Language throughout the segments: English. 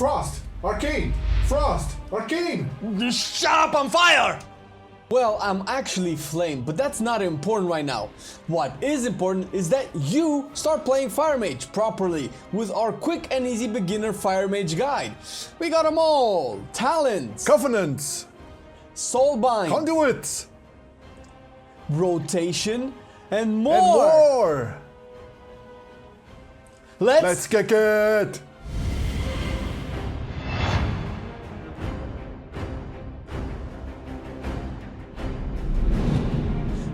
Frost! Arcane! Frost! Arcane! Shut up, I'm fire! Well, I'm actually Flame, but that's not important right now. What is important is that you start playing Fire Mage properly with our quick and easy beginner Fire Mage guide. We got them all: Talents, Covenants! Soulbinds, Conduits! Rotation, and more. And more! Let's kick it!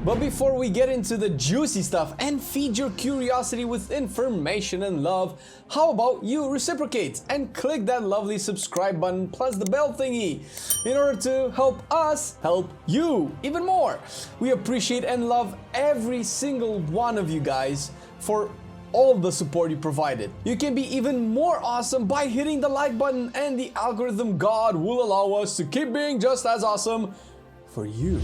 But before we get into the juicy stuff and feed your curiosity with information and love, how about you reciprocate and click that lovely subscribe button plus the bell thingy in order to help us help you even more. We appreciate and love every single one of you guys for all the support you provided. You can be even more awesome by hitting the like button, and the algorithm god will allow us to keep being just as awesome for you.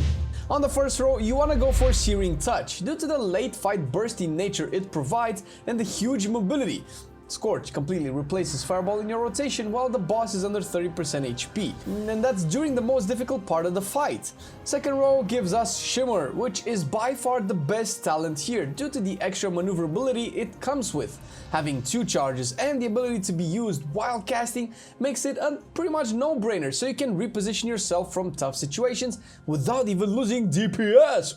On the first row, you want to go for Searing Touch due to the late fight bursty nature it provides and the huge mobility. Scorch completely replaces Fireball in your rotation while the boss is under 30% HP, and that's during the most difficult part of the fight. Second row gives us Shimmer, which is by far the best talent here due to the extra maneuverability it comes with. Having 2 charges and the ability to be used while casting makes it a pretty much no-brainer, so you can reposition yourself from tough situations without even losing DPS.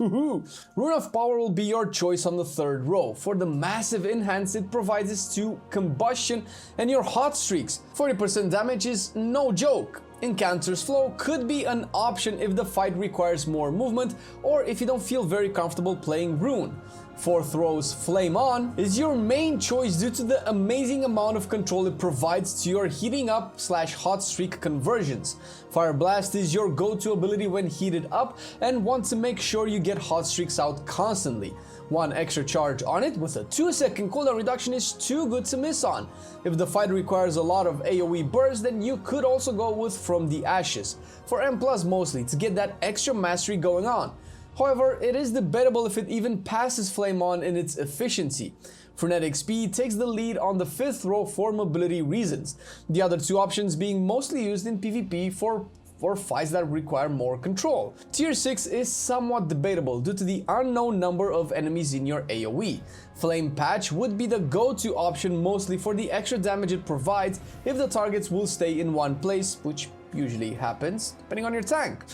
Rune of Power will be your choice on the third row for the massive enhance it provides to combustion and your hot streaks. 40% damage is no joke. Encounter's Flow could be an option if the fight requires more movement or if you don't feel very comfortable playing Rune. Fourth row's Flame On is your main choice due to the amazing amount of control it provides to your heating up / hot streak conversions. Fire Blast is your go-to ability when heated up and want to make sure you get hot streaks out constantly. 1 extra charge on it with a 2-second cooldown reduction is too good to miss on. If the fight requires a lot of AoE burst, then you could also go with From the Ashes, for M+ mostly, to get that extra mastery going on. However, it is debatable if it even passes Flame On in its efficiency. Frenetic Speed takes the lead on the 5th row for mobility reasons, the other 2 options being mostly used in PvP for fights that require more control. Tier 6 is somewhat debatable due to the unknown number of enemies in your AoE. Flame Patch would be the go-to option mostly for the extra damage it provides if the targets will stay in one place, which usually happens depending on your tank.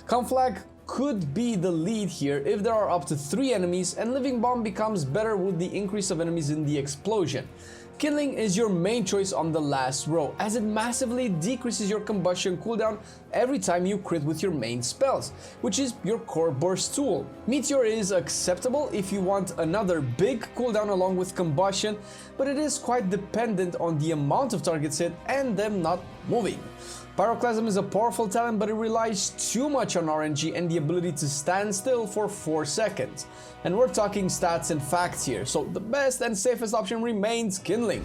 Conflag could be the lead here if there are up to 3 enemies, and Living Bomb becomes better with the increase of enemies in the explosion. Kindling is your main choice on the last row, as it massively decreases your combustion cooldown every time you crit with your main spells, which is your core burst tool. Meteor is acceptable if you want another big cooldown along with combustion, but it is quite dependent on the amount of targets hit and them not moving. Pyroclasm is a powerful talent, but it relies too much on RNG and the ability to stand still for 4 seconds. And we're talking stats and facts here, so the best and safest option remains Kindling.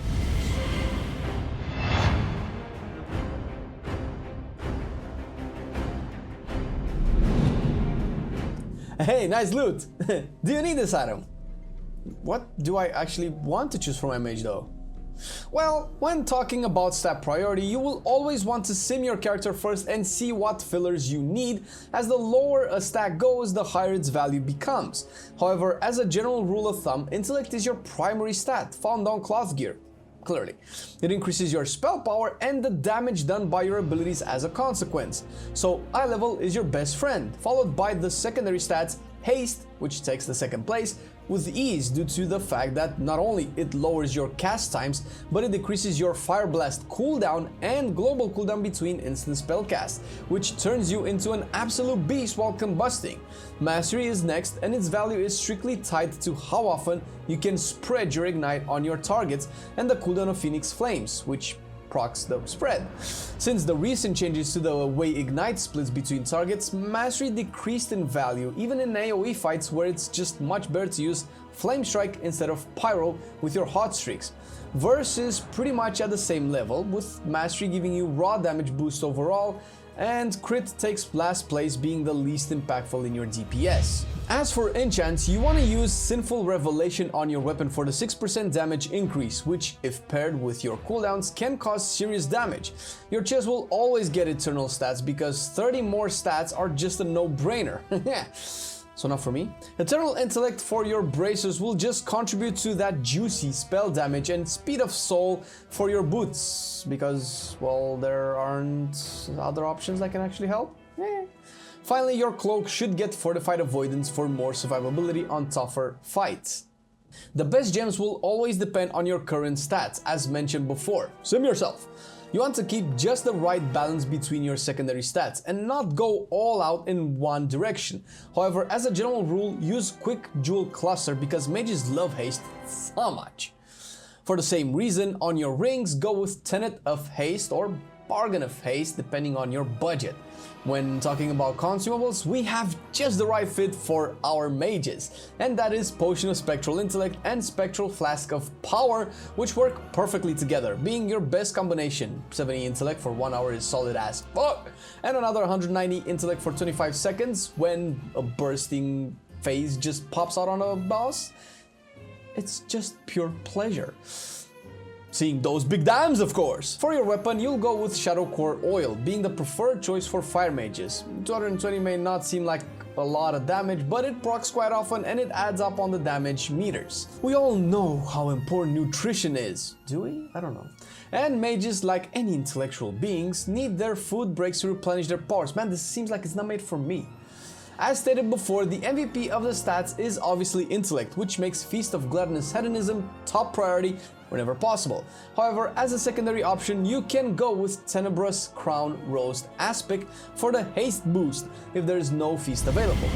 Hey, nice loot! Do you need this item? What do I actually want to choose for my mage though? Well, when talking about stat priority, you will always want to sim your character first and see what fillers you need, as the lower a stat goes, the higher its value becomes. However, as a general rule of thumb, intellect is your primary stat, found on cloth gear. Clearly, it increases your spell power and the damage done by your abilities as a consequence. So eye level is your best friend, followed by the secondary stats, haste, which takes the second place, with ease due to the fact that not only it lowers your cast times, but it decreases your Fire Blast cooldown and global cooldown between instant spell casts, which turns you into an absolute beast while combusting. Mastery is next, and its value is strictly tied to how often you can spread your ignite on your targets and the cooldown of Phoenix Flames, which procs the spread. Since the recent changes to the way Ignite splits between targets, Mastery decreased in value even in AoE fights where it's just much better to use Flame Strike instead of Pyro with your hot streaks. Verse is pretty much at the same level, with Mastery giving you raw damage boost overall and crit takes last place, being the least impactful in your DPS. As for enchants, you want to use Sinful Revelation on your weapon for the 6% damage increase, which, if paired with your cooldowns, can cause serious damage. Your chest will always get Eternal stats because 30 more stats are just a no-brainer. So not for me. Eternal Intellect for your bracers will just contribute to that juicy spell damage, and Speed of Soul for your boots, because, well, there aren't other options that can actually help. Finally, your cloak should get Fortified Avoidance for more survivability on tougher fights. The best gems will always depend on your current stats, as mentioned before. Sim yourself. You want to keep just the right balance between your secondary stats and not go all out in one direction. However, as a general rule, use Quick Jewel Cluster because mages love haste so much. For the same reason, on your rings, go with Tenet of Haste or Bargain of Haste depending on your budget. When talking about consumables, we have just the right fit for our mages, and that is Potion of Spectral Intellect and Spectral Flask of Power, which work perfectly together, being your best combination. 70 intellect for 1 hour is solid as fuck, and another 190 intellect for 25 seconds when a bursting phase just pops out on a boss. It's just pure pleasure. Seeing those big dams, of course. For your weapon, you'll go with Shadow Core Oil, being the preferred choice for fire mages. 220 may not seem like a lot of damage, but it procs quite often and it adds up on the damage meters. We all know how important nutrition is, do we? I don't know. And mages, like any intellectual beings, need their food breaks to replenish their powers. Man, this seems like it's not made for me. As stated before, the MVP of the stats is obviously intellect, which makes Feast of Gluttonous Hedonism top priority whenever possible. However, as a secondary option, you can go with Tenebrous Crown Roast Aspic for the haste boost if there is no feast available.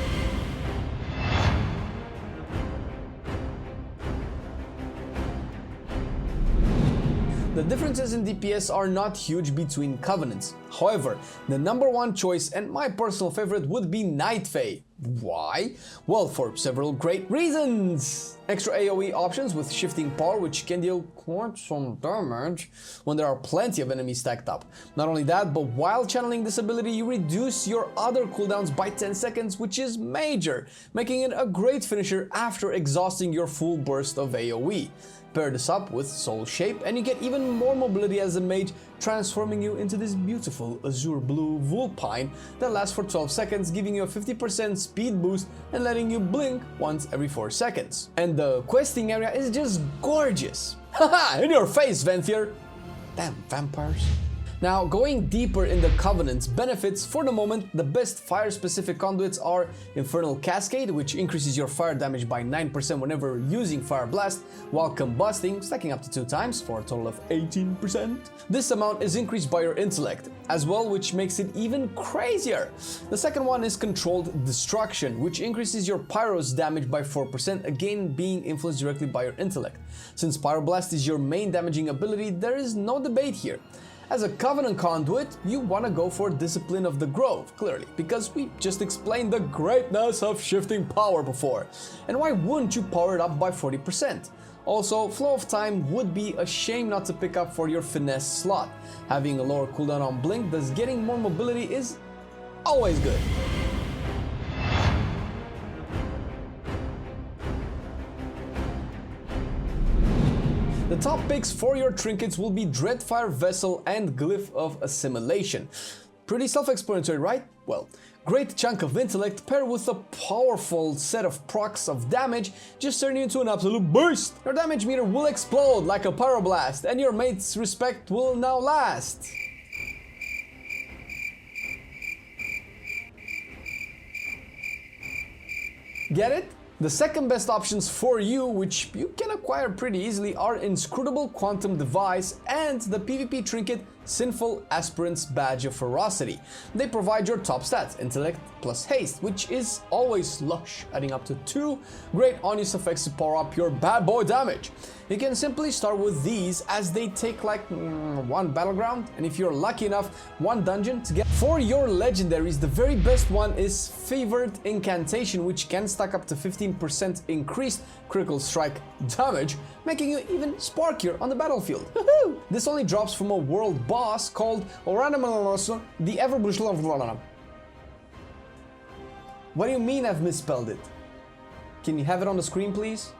The differences in DPS are not huge between covenants. However, the number one choice and my personal favorite would be Night Fae. Why? Well, for several great reasons. Extra AoE options with Shifting Power, which can deal quite some damage when there are plenty of enemies stacked up. Not only that, but while channeling this ability, you reduce your other cooldowns by 10 seconds, which is major, making it a great finisher after exhausting your full burst of AoE. Pair this up with Soul Shape and you get even more mobility as a mage, transforming you into this beautiful azure blue Vulpine that lasts for 12 seconds, giving you a 50% speed boost and letting you blink once every 4 seconds. And the questing area is just gorgeous. Haha, in your face, Venthyr! Damn vampires. Now, going deeper in the Covenant's benefits, for the moment, the best fire-specific conduits are Infernal Cascade, which increases your fire damage by 9% whenever using Fire Blast, while combusting, stacking up to 2 times for a total of 18%. This amount is increased by your intellect as well, which makes it even crazier. The second one is Controlled Destruction, which increases your Pyro's damage by 4%, again being influenced directly by your intellect. Since Pyroblast is your main damaging ability, there is no debate here. As a Covenant conduit, you want to go for Discipline of the Grove, clearly, because we just explained the greatness of Shifting Power before. And why wouldn't you power it up by 40%? Also, Flow of Time would be a shame not to pick up for your Finesse slot. Having a lower cooldown on Blink, thus getting more mobility is always good. The top picks for your trinkets will be Dreadfire Vessel and Glyph of Assimilation. Pretty self-explanatory, right? Well, great chunk of intellect paired with a powerful set of procs of damage just turn you into an absolute beast. Your damage meter will explode like a pyroblast and your mate's respect will now last. Get it? The second best options for you, which you can acquire pretty easily, are Inscrutable Quantum Device and the PvP trinket Sinful Aspirant's Badge of Ferocity. They provide your top stats, intellect plus haste, which is always lush, adding up to 2 great on-use effects to power up your bad boy damage. You can simply start with these as they take like 1 battleground, and if you're lucky enough, 1 dungeon to get. For your legendaries, the very best one is Favored Incantation, which can stack up to 15% increased critical strike damage, making you even sparkier on the battlefield. This only drops from a world boss boss called the Everbush. What do you mean I've misspelled it? Can you have it on the screen, please?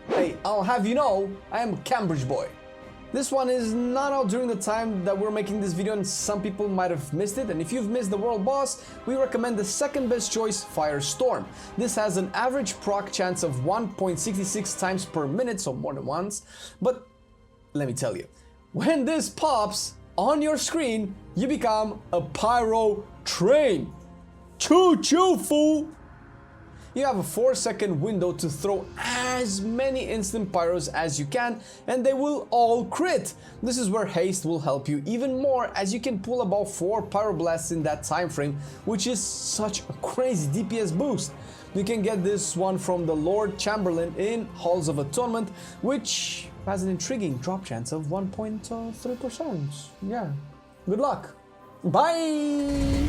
Hey, I'll have you know, I am a Cambridge boy. This one is not out during the time that we're making this video, and some people might have missed it. And if you've missed the world boss, we recommend the second best choice, Firestorm. This has an average proc chance of 1.66 times per minute, so more than once. But let me tell you, when this pops on your screen, you become a pyro train. Choo-choo, fool! You have a 4-second window to throw as many instant pyros as you can, and they will all crit. This is where haste will help you even more, as you can pull about 4 pyroblasts in that time frame, which is such a crazy DPS boost. You can get this one from the Lord Chamberlain in Halls of Atonement, which has an intriguing drop chance of 1.3%. Yeah, good luck. Bye!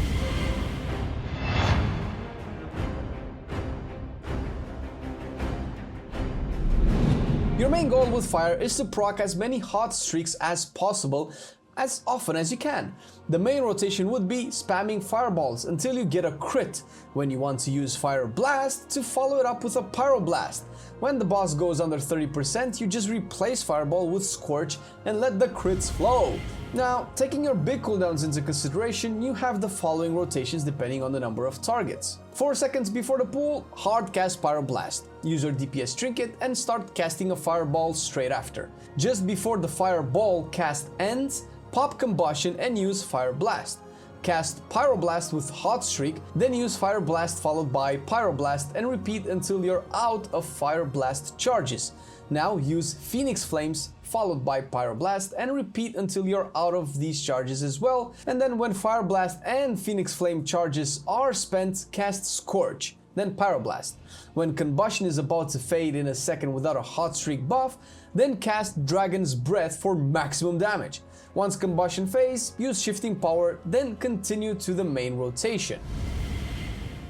Your main goal with fire is to proc as many hot streaks as possible, as often as you can. The main rotation would be spamming fireballs until you get a crit, when you want to use Fire Blast to follow it up with a Pyroblast. When the boss goes under 30%, you just replace Fireball with Scorch and let the crits flow. Now, taking your big cooldowns into consideration, you have the following rotations depending on the number of targets. 4 seconds before the pool, hard cast Pyroblast. Use your DPS trinket and start casting a Fireball straight after. Just before the Fireball cast ends, pop Combustion and use Fire Blast. Cast Pyroblast with Hot Streak, then use Fire Blast followed by Pyroblast and repeat until you're out of Fire Blast charges. Now use Phoenix Flames followed by Pyroblast and repeat until you're out of these charges as well. And then when Fire Blast and Phoenix Flame charges are spent, cast Scorch, then Pyroblast. When Combustion is about to fade in a second without a Hot Streak buff, then cast Dragon's Breath for maximum damage. Once Combustion fades, use Shifting Power, then continue to the main rotation.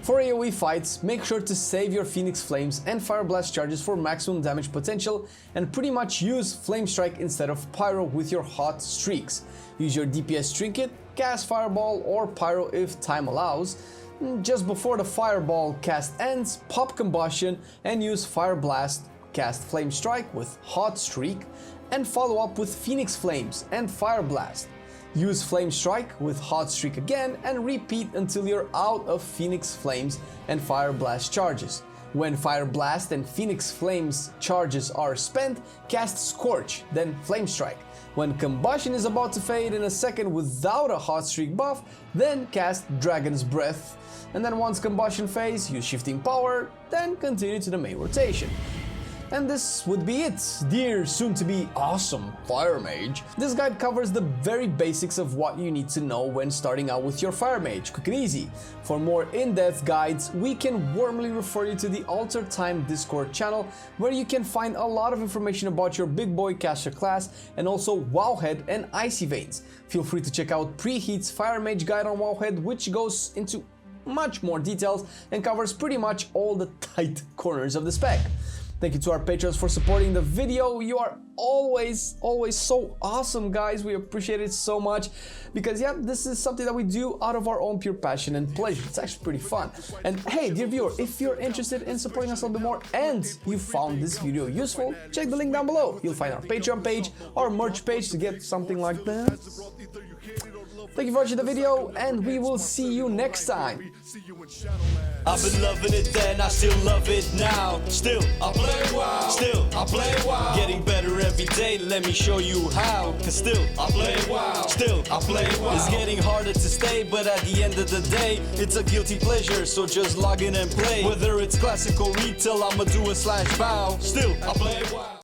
For AoE fights, make sure to save your Phoenix Flames and Fire Blast charges for maximum damage potential, and pretty much use Flame Strike instead of Pyro with your hot streaks. Use your DPS trinket, cast Fireball or Pyro if time allows. Just before the Fireball cast ends, pop Combustion and use Fire Blast, cast Flame Strike with Hot Streak, and follow up with Phoenix Flames and Fire Blast. Use Flame Strike with Hot Streak again and repeat until you're out of Phoenix Flames and Fire Blast charges. When Fire Blast and Phoenix Flames charges are spent, cast Scorch, then Flame Strike. When Combustion is about to fade in a second without a Hot Streak buff, then cast Dragon's Breath. And then once Combustion fades, use Shifting Power, then continue to the main rotation. And this would be it, dear soon-to-be awesome Fire Mage. This guide covers the very basics of what you need to know when starting out with your Fire Mage, quick and easy. For more in-depth guides, we can warmly refer you to the Alter Time Discord channel, where you can find a lot of information about your big boy caster class and also Wowhead and Icy Veins. Feel free to check out Preheat's Fire Mage guide on Wowhead, which goes into much more details and covers pretty much all the tight corners of the spec. Thank you to our patrons for supporting the video. You are always so awesome, guys. We appreciate it so much because, yeah, this is something that we do out of our own pure passion and pleasure. It's actually pretty fun. And hey, dear viewer, if you're interested in supporting us a little bit more and you found this video useful, check the link down below. You'll find our Patreon page, our merch page to get something like that. Thank you for watching the video, and we will see you next time. I've been loving it then, I still love it now. Still, I play WoW. Still, I play WoW. Getting better every day, let me show you how. Cause still, I play WoW. Still, I play WoW. It's getting harder to stay, but at the end of the day, it's a guilty pleasure, so just log in and play. Whether it's classic or retail, I'ma do a /bow. Still, I play WoW.